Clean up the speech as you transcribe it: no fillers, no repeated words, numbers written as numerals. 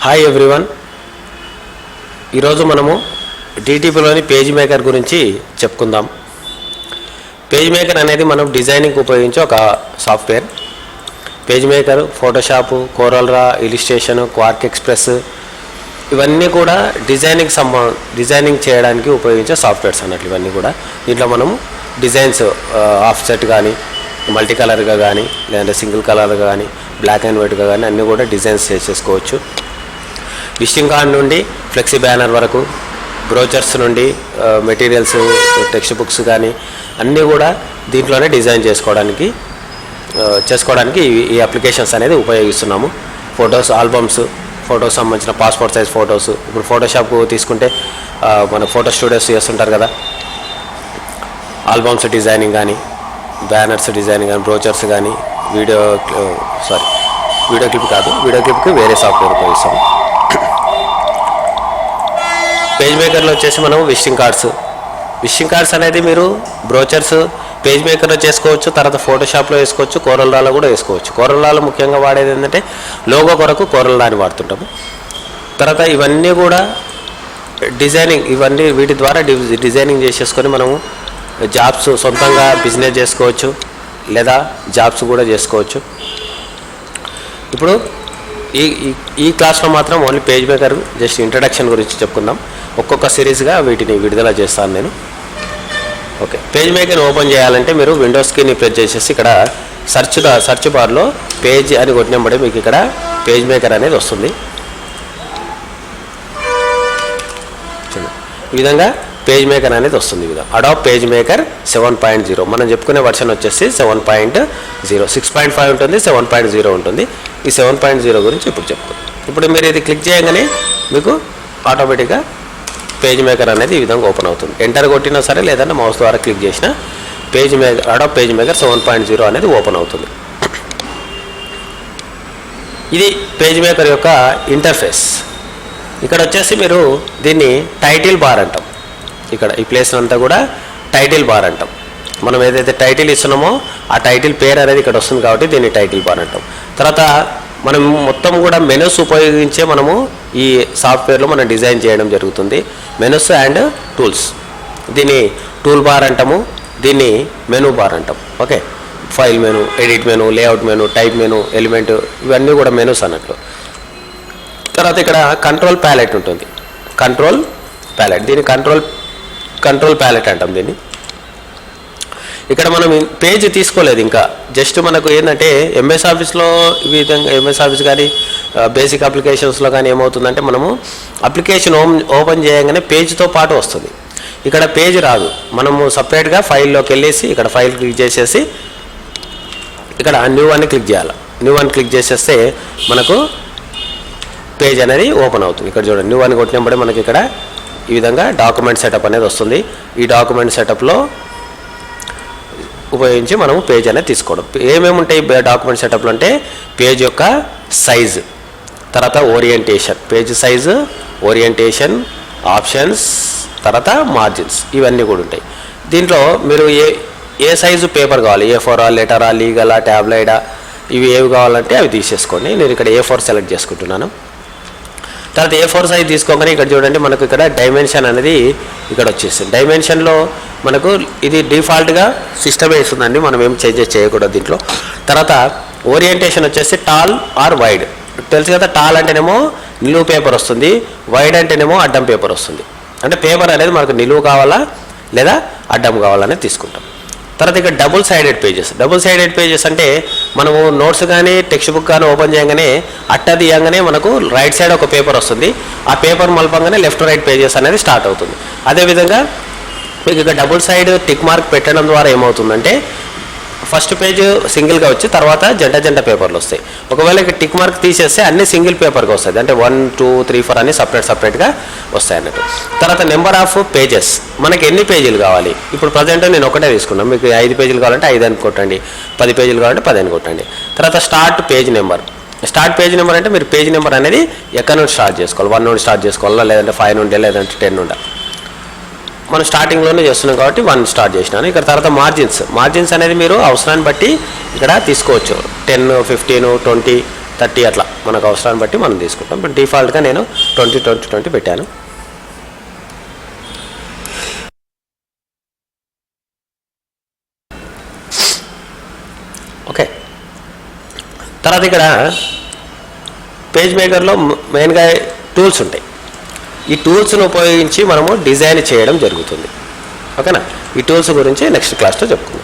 Hi everyone, ఈరోజు మనము డిటిపిలోని page maker గురించి చెప్పుకుందాం. పేజ్ మేకర్ అనేది మనం డిజైనింగ్ ఉపయోగించే ఒక software. Page maker, Photoshop, coral draw, illustration, Quark express ఇవన్నీ కూడా డిజైనింగ్ చేయడానికి ఉపయోగించే సాఫ్ట్వేర్స్ అన్నట్లు. ఇవన్నీ కూడా దీంట్లో మనము డిజైన్స్ ఆఫ్సెట్ కానీ, మల్టీ కలర్గా కానీ, లేదంటే సింగిల్ కలర్గా కానీ, బ్లాక్ అండ్ వైట్గా కానీ అన్నీ కూడా డిజైన్స్ చేసేసుకోవచ్చు. విజిటింగ్ కార్డ్ నుండి ఫ్లెక్సీ బ్యానర్ వరకు, బ్రోచర్స్ నుండి మెటీరియల్స్, టెక్స్ట్ బుక్స్ కానీ అన్నీ కూడా దీంట్లోనే డిజైన్ చేసుకోవడానికి ఈ అప్లికేషన్స్ అనేది ఉపయోగిస్తున్నాము. ఫొటోస్, ఆల్బమ్స్, ఫొటోస్ సంబంధించిన పాస్పోర్ట్ సైజ్ ఫొటోస్. ఇప్పుడు ఫోటోషాప్ తీసుకుంటే మన ఫోటో స్టూడియోస్ చేస్తుంటారు కదా, ఆల్బమ్స్ డిజైనింగ్ కానీ, బ్యానర్స్ డిజైనింగ్ కానీ, బ్రోచర్స్ కానీ, వీడియో క్లిప్కి వేరే సాఫ్ట్వేర్ ఉపయోగిస్తాము. పేజ్ మేకర్లో వచ్చేసి మనం విజిటింగ్ కార్డ్స్ అనేది మీరు బ్రోచర్స్ పేజ్ మేకర్లో చేసుకోవచ్చు, తర్వాత ఫోటోషాప్లో వేసుకోవచ్చు, కోరల్ డ్రాలో కూడా వేసుకోవచ్చు. కోరల్ డ్రాలో ముఖ్యంగా వాడేది ఏంటంటే లోగో కొరకు కోరల్ డ్రాని వాడుతుంటాము. తర్వాత ఇవన్నీ కూడా వీటి ద్వారా డిజైనింగ్ చేసేసుకొని మనము జాబ్స్ సొంతంగా బిజినెస్ చేసుకోవచ్చు, లేదా జాబ్స్ కూడా చేసుకోవచ్చు. ఇప్పుడు ఈ క్లాస్లో మాత్రం only page maker just introduction గురించి చెప్పుకుందాం. ఒక్కొక్క సిరీస్గా వీటిని విడుదల చేస్తాను నేను. ఓకే, పేజ్ మేకర్ని ఓపెన్ చేయాలంటే మీరు విండోస్ కీని ప్రెస్ చేసేసి ఇక్కడ సెర్చ్ బార్లో పేజ్ అని కొట్టినప్పుడే మీకు ఇక్కడ పేజ్ మేకర్ అనేది వస్తుంది. ఈ విధంగా పేజ్ మేకర్ అనేది వస్తుంది. అడాబ్ పేజ్ మేకర్ 7.0 మనం చెప్పుకునే వర్షన్ వచ్చేసి 7.0. 6.5 ఉంటుంది, 7.0 ఉంటుంది. ఈ 7.0 గురించి ఇప్పుడు చెప్పుకుందాం. ఇప్పుడు మీరు ఇది క్లిక్ చేయగానే మీకు ఆటోమేటిక్గా పేజ్ మేకర్ అనేది ఈ విధంగా ఓపెన్ అవుతుంది. ఎంటర్ కొట్టినా సరే, లేదంటే మౌస్ ద్వారా క్లిక్ చేసిన అడాబ్ పేజ్ మేకర్ 7.0 అనేది ఓపెన్ అవుతుంది. ఇది పేజ్ మేకర్ యొక్క ఇంటర్ఫేస్. ఇక్కడ వచ్చేసి మీరు దీన్ని టైటిల్ బార్ అంటాం. ఇక్కడ ఈ ప్లేస్ అంతా కూడా టైటిల్ బార్ అంటాం. మనం ఏదైతే టైటిల్ ఇస్తున్నామో ఆ టైటిల్ పేరు అనేది ఇక్కడ వస్తుంది కాబట్టి దీన్ని టైటిల్ బార్ అంటాం. తర్వాత మనం మొత్తం కూడా మెనూస్ ఉపయోగించే మనము ఈ సాఫ్ట్వేర్లో మనం డిజైన్ చేయడం జరుగుతుంది. మెనూస్ అండ్ టూల్స్, దీన్ని టూల్ బార్ అంటాము, దీన్ని మెనూ బార్ అంటాం. Okay, file menu, edit menu, layout menu, type menu, element, ఇవన్నీ కూడా మెనూస్ అన్నట్లు. తర్వాత ఇక్కడ కంట్రోల్ ప్యాలెట్ ఉంటుంది. దీన్ని కంట్రోల్ ప్యాలెట్ అంటాం దీన్ని. ఇక్కడ మనం పేజ్ తీసుకోలేదు ఇంకా, జస్ట్ మనకు ఏంటంటే ఎంఎస్ ఆఫీస్లో ఈ విధంగా ఎంఎస్ ఆఫీస్ కానీ బేసిక్ అప్లికేషన్స్లో కానీ ఏమవుతుందంటే మనము అప్లికేషన్ ఓపెన్ చేయగానే పేజ్తో పాటు వస్తుంది. ఇక్కడ పేజ్ రాదు. మనము సపరేట్గా ఫైల్లోకి వెళ్ళేసి ఇక్కడ ఫైల్ క్లిక్ చేసేసి ఇక్కడ న్యూ అని క్లిక్ చేయాలి. న్యూ అని క్లిక్ చేసేస్తే మనకు పేజ్ అనేది ఓపెన్ అవుతుంది. ఇక్కడ చూడండి, న్యూ అని కొట్టినప్పుడే మనకి ఇక్కడ ఈ విధంగా డాక్యుమెంట్ సెటప్ అనేది వస్తుంది. ఈ డాక్యుమెంట్ సెటప్లో ఉపయోగించి మనము పేజ్ అనేది తీసుకోవడం. ఏమేమి ఉంటాయి డాక్యుమెంట్ సెటప్లో అంటే పేజ్ యొక్క సైజు, తర్వాత orientation, page size, orientation, options, తర్వాత మార్జిన్స్, ఇవన్నీ కూడా ఉంటాయి. దీంట్లో మీరు ఏ సైజు పేపర్ కావాలి, A4, లెటరా, లీగలా, ట్యాబ్లైడా, ఇవి ఏవి కావాలంటే అవి తీసేసుకోండి. నేను ఇక్కడ A4 సెలెక్ట్ చేసుకుంటున్నాను. తర్వాత A4 సైజ్ తీసుకోగానే ఇక్కడ చూడండి మనకు ఇక్కడ డైమెన్షన్ అనేది ఇక్కడ వచ్చేస్తుంది. డైమెన్షన్లో మనకు ఇది డిఫాల్ట్గా సిస్టమే ఇస్తుందండి, మనం ఏం చేంజెస్ చేయకూడదు దీంట్లో. తర్వాత ఓరియంటేషన్ వచ్చేసి టాల్ ఆర్ వైడ్. తెలుసు కదా, టాల్ అంటేనేమో నిలువు పేపర్ వస్తుంది, వైడ్ అంటేనేమో అడ్డం పేపర్ వస్తుంది. అంటే పేపర్ అనేది మనకు నిలువు కావాలా లేదా అడ్డం కావాలనేది తీసుకుంటాం. తర్వాత ఇక్కడ డబుల్ సైడెడ్ పేజెస్ అంటే మనము నోట్స్ కానీ టెక్స్ట్ బుక్ కానీ ఓపెన్ చేయగానే అట్ట తీయంగానే మనకు రైట్ సైడ్ ఒక పేపర్ వస్తుంది. ఆ పేపర్ మలపంగానే లెఫ్ట్ రైట్ పేజెస్ అనేది స్టార్ట్ అవుతుంది. అదేవిధంగా మీకు ఇక్కడ డబుల్ సైడ్ టిక్ మార్క్ పెట్టడం ద్వారా ఏమవుతుందంటే ఫస్ట్ పేజ్ సింగిల్గా వచ్చి తర్వాత జంట పేపర్లు వస్తాయి. ఒకవేళ ఇక్కడ టిక్ మార్క్ తీసేస్తే అన్ని సింగిల్ పేపర్గా వస్తుంది. అంటే 1, 2, 3, 4 అన్ని సపరేట్గా వస్తాయి అన్నట్టు. తర్వాత నెంబర్ ఆఫ్ పేజెస్, మనకి ఎన్ని పేజీలు కావాలి. ఇప్పుడు ప్రజెంట్ నేను ఒకటే తీసుకున్నాను. మీకు 5 పేజీలు కావాలంటే 5 అని కొట్టండి, 10 పేజీలు కావాలంటే 10 అని కొట్టండి. తర్వాత స్టార్ట్ పేజ్ నెంబర్ అంటే మీరు పేజ్ నెంబర్ అనేది ఎక్కడి నుండి స్టార్ట్ చేసుకోవాలి, 1 నుండి స్టార్ట్ చేసుకోవాలా, లేదంటే 5 నుండి, లేదంటే 10 నుండి. మనం స్టార్టింగ్లోనే చేస్తున్నాం కాబట్టి 1 స్టార్ట్ చేసినాను. ఇక్కడ తర్వాత మార్జిన్స్ అనేది మీరు అవసరాన్ని బట్టి ఇక్కడ తీసుకోవచ్చు. 10, 15, 20, 30 అట్లా మనకు అవసరాన్ని బట్టి మనం తీసుకుంటాం. ఇప్పుడు డిఫాల్ట్గా నేను 20 పెట్టాను. ఓకే, తర్వాత ఇక్కడ పేజ్ మేకర్లో మెయిన్గా టూల్స్ ఉంటాయి. ఈ టూల్స్ను ఉపయోగించి మనము డిజైన్ చేయడం జరుగుతుంది. ఓకేనా, ఈ టూల్స్ గురించి నెక్స్ట్ క్లాస్లో చెప్పుకుందాం.